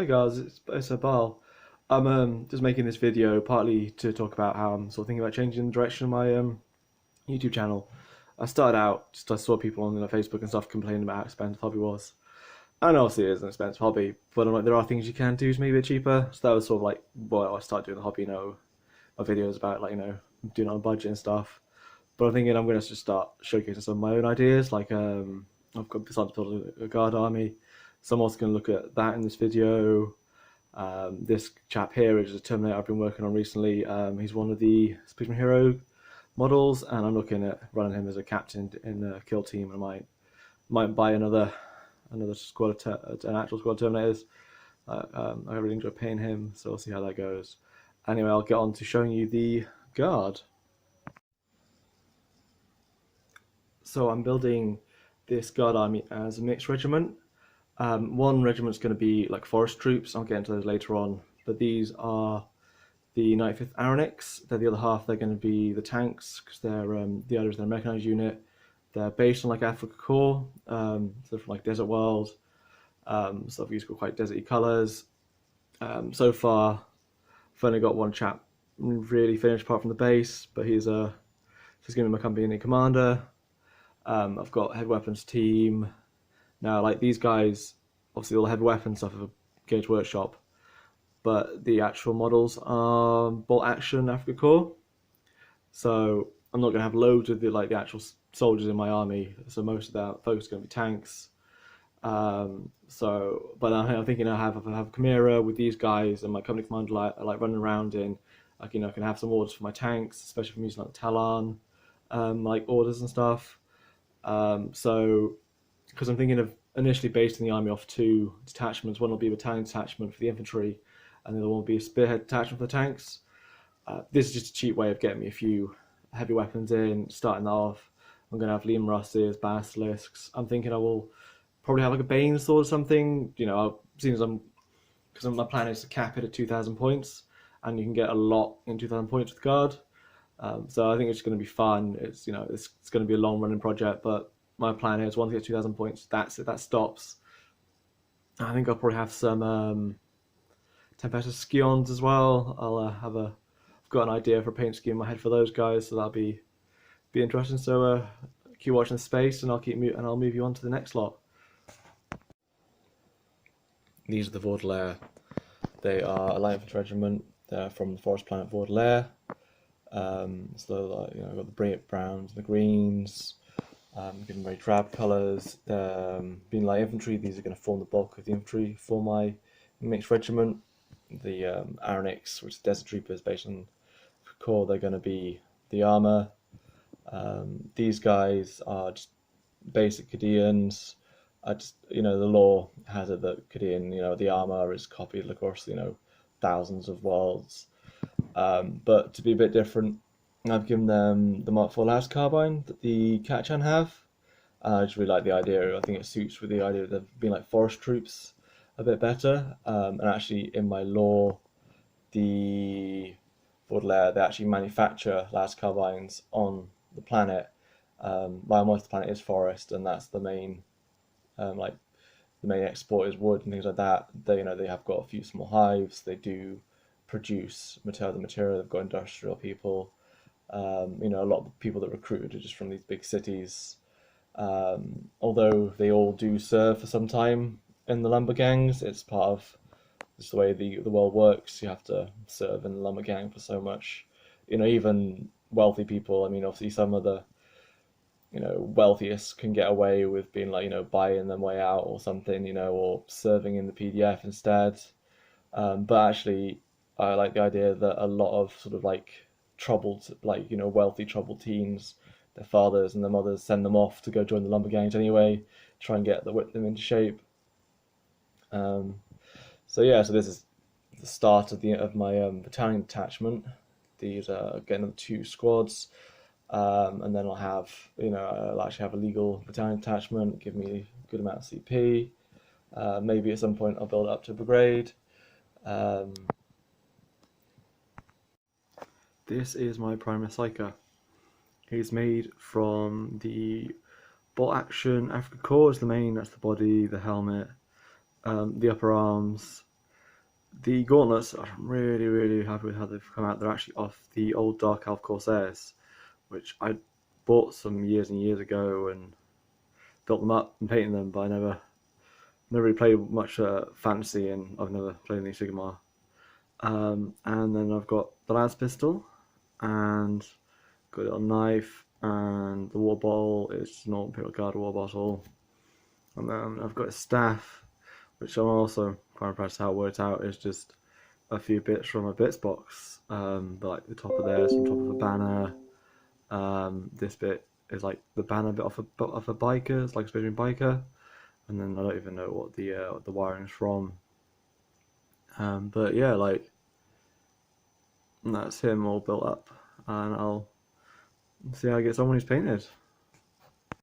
Hi guys, it's Abal. I'm just making this video partly to talk about how I'm sort of thinking about changing the direction of my YouTube channel. I started out just I saw people on Facebook and stuff complaining about how expensive hobby was. And obviously it is an expensive hobby, but I'm like there are things you can do to make it maybe cheaper. So that was sort of like what I started doing the hobby. My videos about doing it on a budget and stuff. But I'm thinking I'm going to just start showcasing some of my own ideas. I've got decided to build a guard army, so I'm also going to look at that in this video. This chap here is a Terminator I've been working on recently. He's one of the Speedman Hero models, and I'm looking at running him as a captain in the kill team. And I might buy another squad of an actual squad of Terminators. I really enjoy paying him, so we'll see how that goes. Anyway, I'll get on to showing you the guard. So I'm building this guard army as a mixed regiment. One regiment's going to be like forest troops. I'll get into those later on. But these are the 95th Aranics. They're the other half. They're going to be the tanks because they're the others. They're a mechanized unit. They're based on like Africa Core. So they're from like Desert World. So I've used quite deserty colours. So far, I've only got one chap really finished apart from the base, but he's going to be my company commander. I've got heavy weapons team. Now, like these guys, obviously all the heavy weapons stuff of a Gauge Workshop, but the actual models are bolt action Africa Core. So I'm not going to have loads of the actual soldiers in my army. So most of that focus is going to be tanks. But I'm thinking I have Chimera with these guys and my company commander like running around in. I can have some orders for my tanks, especially from using like Talon, like orders and stuff. So because I'm thinking of initially basing the army off two detachments. One will be a battalion detachment for the infantry, and the other one will be a spearhead detachment for the tanks. This is just a cheap way of getting me a few heavy weapons in, starting off. I'm going to have Liam Russes, Basilisks. I'm thinking I will probably have like a Bane sword or something. Because my plan is to cap it at 2,000 points, and you can get a lot in 2,000 points with guard. So I think it's going to be fun. It's going to be a long running project, but my plan is once I get 2,000 points, that's it. That stops. I think I'll probably have some Tempestus Skions as well. I've got an idea for a paint scheme in my head for those guys, so that'll be interesting. So keep watching the space, and I'll move you on to the next lot. These are the Vaudelaire. They are a light infantry regiment. They're from the forest planet Vaudelaire. I've got the brilliant browns and the greens. Given very drab colours. Being light infantry, these are going to form the bulk of the infantry for my mixed regiment. The Aranics, which is Desert Troopers based on core, they're going to be the armour. These guys are just basic Cadeans. The lore has it that Cadean, the armour is copied across, thousands of worlds. But to be a bit different, I've given them the Mark IV Las carbine that the Katchan have. I just really like the idea. I think it suits with the idea of them being like forest troops a bit better. And actually, in my lore, the Baudelaire, they actually manufacture Las carbines on the planet. While most of the planet is forest, and that's the main, the main export is wood and things like that. They have got a few small hives. They do produce the material. They've got industrial people. A lot of the people that recruited are just from these big cities. Although they all do serve for some time in the lumber gangs, it's part of just the way the world works. You have to serve in the lumber gang for so much. Even wealthy people. Obviously some of the wealthiest can get away with being buying their way out or something, or serving in the PDF instead. But actually, I like the idea that a lot of sort of troubled, wealthy troubled teens, their fathers and their mothers send them off to go join the lumber gangs anyway, try and whip them into shape. So this is the start of my battalion detachment. These are getting the two squads, and then I'll actually have a legal battalion detachment, give me a good amount of CP. Maybe at some point I'll build it up to a brigade. This is my Prime Psyker. He's made from the bolt action Africa Core is the main, that's the body, the helmet, the upper arms, The gauntlets, I'm really, really happy with how they've come out. They're actually off the old Dark Elf Corsairs, which I bought some years and years ago and built them up and painted them, but I never really played much fantasy, and I've never played any Sigmar. And then I've got the Lance Pistol, and got a little knife, and the water bottle is not Imperial Guard water bottle. And then I've got a staff, which I'm also quite impressed how it worked out. It's just a few bits from a bits box, but like the top of there is on top of a banner. This bit is like the banner bit off a biker, it's like a Space biker, and then I don't even know what the wiring is from. But yeah, like that's him all built up, and I'll see how he gets on when he's painted.